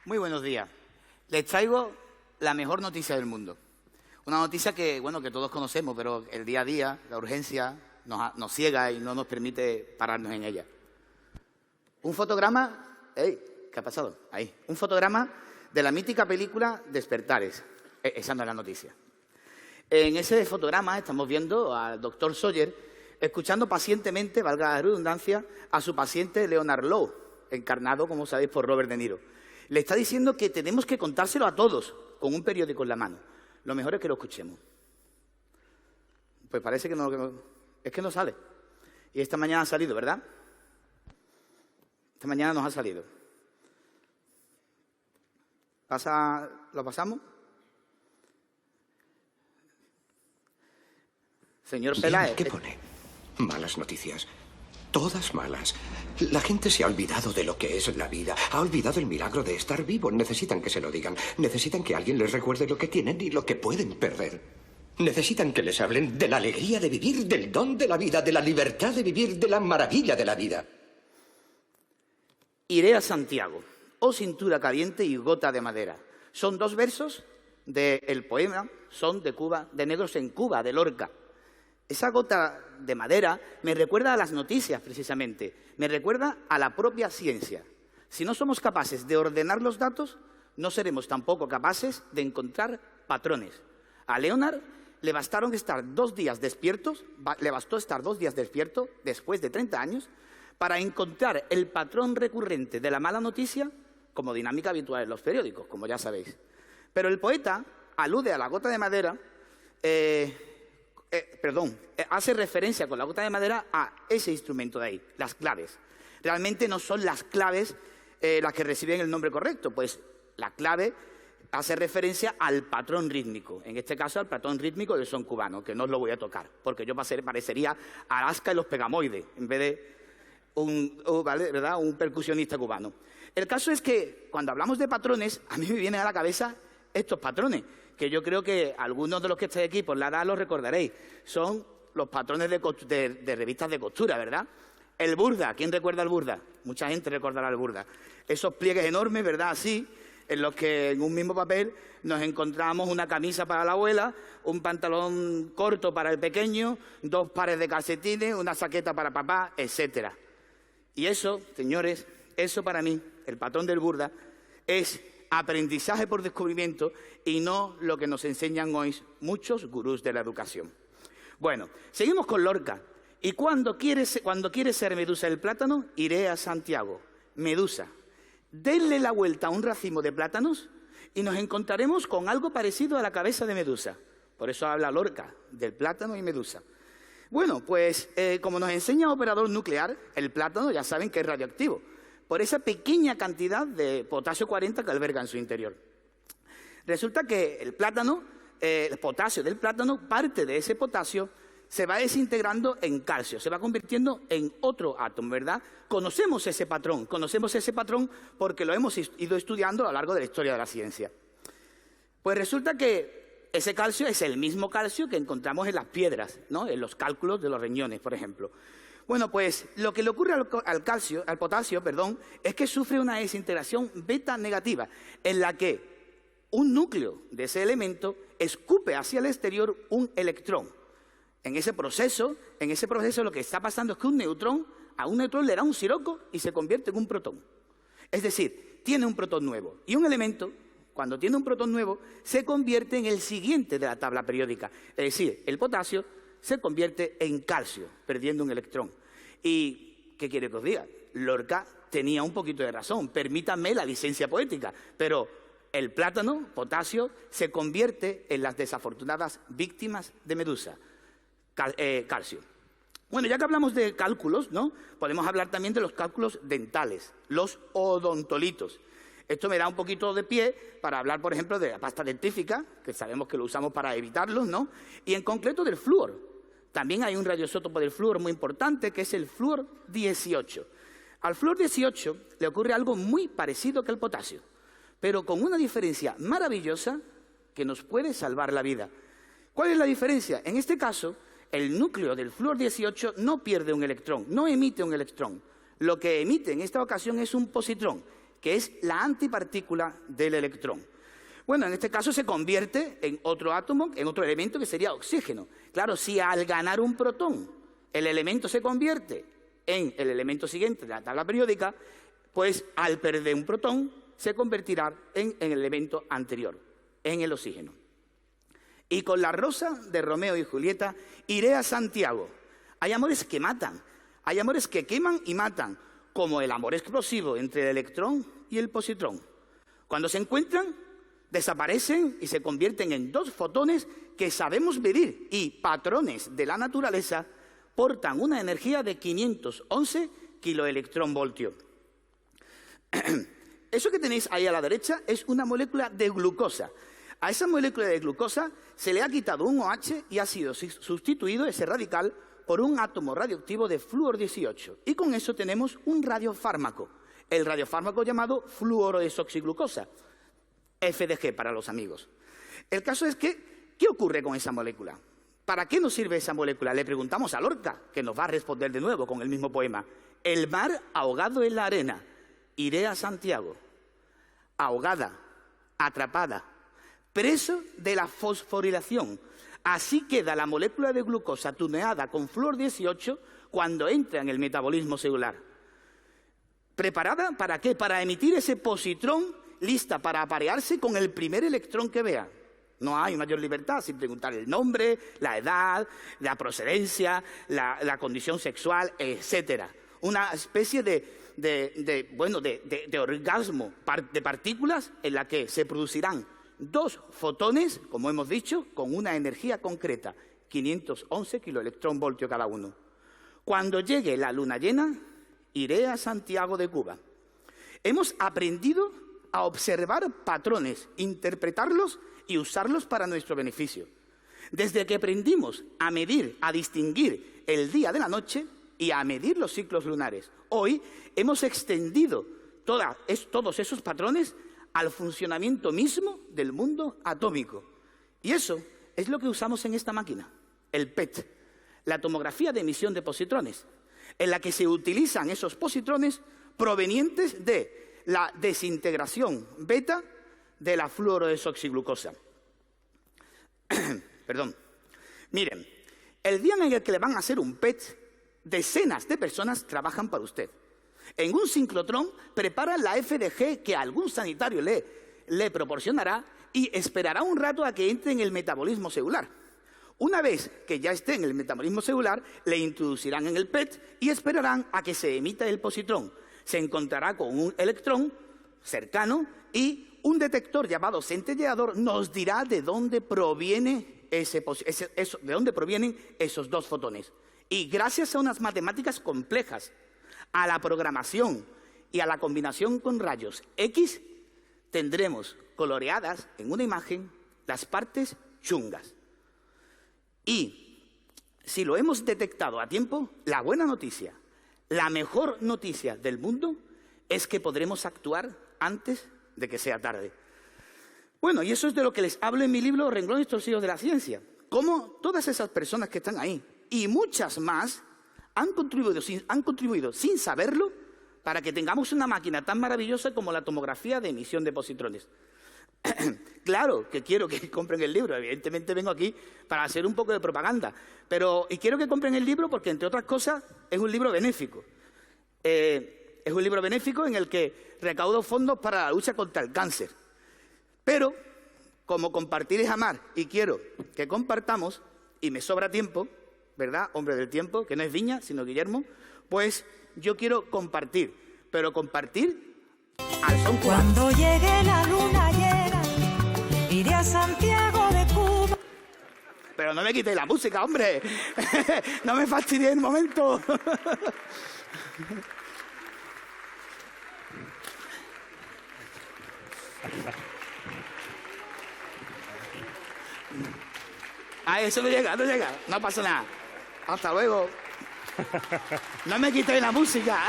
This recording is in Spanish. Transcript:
Muy buenos días. Les traigo la mejor noticia del mundo. Una noticia que, bueno, que todos conocemos, pero el día a día, la urgencia, nos ciega y no nos permite pararnos en ella. Un fotograma... ¡Ey! ¿Qué ha pasado? Ahí. Un fotograma de la mítica película Despertares. Esa no es la noticia. En ese fotograma estamos viendo al doctor Sawyer escuchando pacientemente, valga la redundancia, a su paciente Leonard Lowe, encarnado, como sabéis, por Robert De Niro. Le está diciendo que tenemos que contárselo a todos, con un periódico en la mano. Lo mejor es que lo escuchemos. Pues parece que es que no sale. Y esta mañana ha salido, ¿verdad? Esta mañana nos ha salido. ¿Lo pasamos? Señor Peláez. ¿Qué pone? Malas noticias. Todas malas. La gente se ha olvidado de lo que es la vida. Ha olvidado el milagro de estar vivo. Necesitan que se lo digan. Necesitan que alguien les recuerde lo que tienen y lo que pueden perder. Necesitan que les hablen de la alegría de vivir, del don de la vida, de la libertad de vivir, de la maravilla de la vida. Iré a Santiago, oh cintura caliente y gota de madera. Son dos versos del poema Son de Cuba, de Negros en Cuba, de Lorca. Esa gota de madera me recuerda a las noticias, precisamente. Me recuerda a la propia ciencia. Si no somos capaces de ordenar los datos, no seremos tampoco capaces de encontrar patrones. A Leonard le bastó estar 2 días despierto, después de 30 años, para encontrar el patrón recurrente de la mala noticia como dinámica habitual en los periódicos, como ya sabéis. Pero el poeta alude a la gota de madera... hace referencia con la gota de madera a ese instrumento de ahí, las claves. Realmente no son las claves las que reciben el nombre correcto, pues la clave hace referencia al patrón rítmico, en este caso al patrón rítmico del son cubano, que no os lo voy a tocar, porque yo parecería Alaska y los Pegamoides, en vez de un percusionista cubano. El caso es que cuando hablamos de patrones, a mí me vienen a la cabeza estos patrones, que yo creo que algunos de los que estáis aquí por la edad los recordaréis. Son los patrones de revistas de costura, ¿verdad? El burda, ¿quién recuerda el burda? Mucha gente recordará el burda. Esos pliegues enormes, ¿verdad? Así, en los que en un mismo papel nos encontramos una camisa para la abuela, un pantalón corto para el pequeño, 2 pares de calcetines, una saqueta para papá, etcétera. Y eso, señores, eso para mí, el patrón del burda, es aprendizaje por descubrimiento y no lo que nos enseñan hoy muchos gurús de la educación. Bueno, seguimos con Lorca. Y cuando quiere ser Medusa el plátano, iré a Santiago. Medusa. Denle la vuelta a un racimo de plátanos y nos encontraremos con algo parecido a la cabeza de Medusa. Por eso habla Lorca, del plátano y Medusa. Bueno, pues como nos enseña Operador Nuclear, el plátano ya saben que es radioactivo, por esa pequeña cantidad de potasio 40 que alberga en su interior. Resulta que el potasio del plátano, parte de ese potasio se va desintegrando en calcio, se va convirtiendo en otro átomo, ¿verdad? Conocemos ese patrón porque lo hemos ido estudiando a lo largo de la historia de la ciencia. Pues resulta que ese calcio es el mismo calcio que encontramos en las piedras, ¿no? En los cálculos de los riñones, por ejemplo. Bueno, pues lo que le ocurre al potasio, es que sufre una desintegración beta negativa, en la que un núcleo de ese elemento escupe hacia el exterior un electrón. En ese proceso lo que está pasando es que a un neutrón le da un siroco y se convierte en un protón. Es decir, tiene un protón nuevo. Y un elemento, cuando tiene un protón nuevo, se convierte en el siguiente de la tabla periódica. Es decir, el potasio se convierte en calcio, perdiendo un electrón. ¿Y qué quiere que os diga? Lorca tenía un poquito de razón, permítanme la licencia poética, pero el plátano, potasio, se convierte en las desafortunadas víctimas de Medusa, calcio. Bueno, ya que hablamos de cálculos, ¿no? Podemos hablar también de los cálculos dentales, los odontolitos. Esto me da un poquito de pie para hablar, por ejemplo, de la pasta dentífica, que sabemos que lo usamos para evitarlos, ¿no? Y en concreto del flúor. También hay un radioisótopo del flúor muy importante, que es el flúor 18. Al flúor 18 le ocurre algo muy parecido que al potasio, pero con una diferencia maravillosa que nos puede salvar la vida. ¿Cuál es la diferencia? En este caso, el núcleo del flúor 18 no pierde un electrón, no emite un electrón. Lo que emite en esta ocasión es un positrón, que es la antipartícula del electrón. Bueno, en este caso se convierte en otro átomo, en otro elemento que sería oxígeno. Claro, si al ganar un protón el elemento se convierte en el elemento siguiente de la tabla periódica, pues al perder un protón se convertirá en el elemento anterior, en el oxígeno. Y con la rosa de Romeo y Julieta iré a Santiago. Hay amores que matan, hay amores que queman y matan, como el amor explosivo entre el electrón y el positrón. Cuando se encuentran, desaparecen y se convierten en dos fotones que sabemos medir y, patrones de la naturaleza, portan una energía de 511 kiloelectronvoltios. Eso que tenéis ahí a la derecha es una molécula de glucosa. A esa molécula de glucosa se le ha quitado un OH y ha sido sustituido ese radical por un átomo radioactivo de flúor 18. Y con eso tenemos un radiofármaco, el radiofármaco llamado fluorodesoxiglucosa, FDG para los amigos. El caso es que, ¿qué ocurre con esa molécula? ¿Para qué nos sirve esa molécula? Le preguntamos a Lorca, que nos va a responder de nuevo con el mismo poema. El mar ahogado en la arena, iré a Santiago. Ahogada, atrapada, preso de la fosforilación. Así queda la molécula de glucosa tuneada con flúor 18 cuando entra en el metabolismo celular. ¿Preparada para qué? Para emitir ese positrón, lista para aparearse con el primer electrón que vea. No hay mayor libertad sin preguntar el nombre, la edad, la procedencia, la condición sexual, etcétera. Una especie de orgasmo de partículas en la que se producirán dos fotones, como hemos dicho, con una energía concreta, 511 kiloelectronvoltios cada uno. Cuando llegue la luna llena, iré a Santiago de Cuba. Hemos aprendido a observar patrones, interpretarlos y usarlos para nuestro beneficio. Desde que aprendimos a medir, a distinguir el día de la noche y a medir los ciclos lunares, hoy hemos extendido todos esos patrones al funcionamiento mismo del mundo atómico. Y eso es lo que usamos en esta máquina, el PET, la tomografía de emisión de positrones, en la que se utilizan esos positrones provenientes de la desintegración beta de la fluorodesoxiglucosa. Perdón. Miren, el día en el que le van a hacer un PET, decenas de personas trabajan para usted. En un sincrotrón preparan la FDG que algún sanitario le proporcionará y esperará un rato a que entre en el metabolismo celular. Una vez que ya esté en el metabolismo celular, le introducirán en el PET y esperarán a que se emita el positrón. Se encontrará con un electrón cercano y un detector llamado centelleador nos dirá de dónde provienen esos dos fotones. Y gracias a unas matemáticas complejas, a la programación y a la combinación con rayos X, tendremos coloreadas en una imagen las partes chungas. Y si lo hemos detectado a tiempo, la buena noticia, la mejor noticia del mundo es que podremos actuar antes de que sea tarde. Bueno, y eso es de lo que les hablo en mi libro Renglones torcidos de la ciencia. Cómo todas esas personas que están ahí y muchas más han contribuido sin saberlo para que tengamos una máquina tan maravillosa como la tomografía de emisión de positrones. Claro que quiero que compren el libro, evidentemente vengo aquí para hacer un poco de propaganda, y quiero que compren el libro porque, entre otras cosas, es un libro benéfico. Es un libro benéfico en el que recaudo fondos para la lucha contra el cáncer. Pero, como compartir es amar y quiero que compartamos, y me sobra tiempo, ¿verdad? Hombre del tiempo, que no es Viña, sino Guillermo, pues yo quiero compartir, pero compartir al son cubano. Cuando llegue la luna llena, iré a Santiago de Cuba. Pero no me quitéis la música, hombre. No me fastidiéis el momento. Ah, eso no llega, no pasa nada. Hasta luego. No me quitéis la música.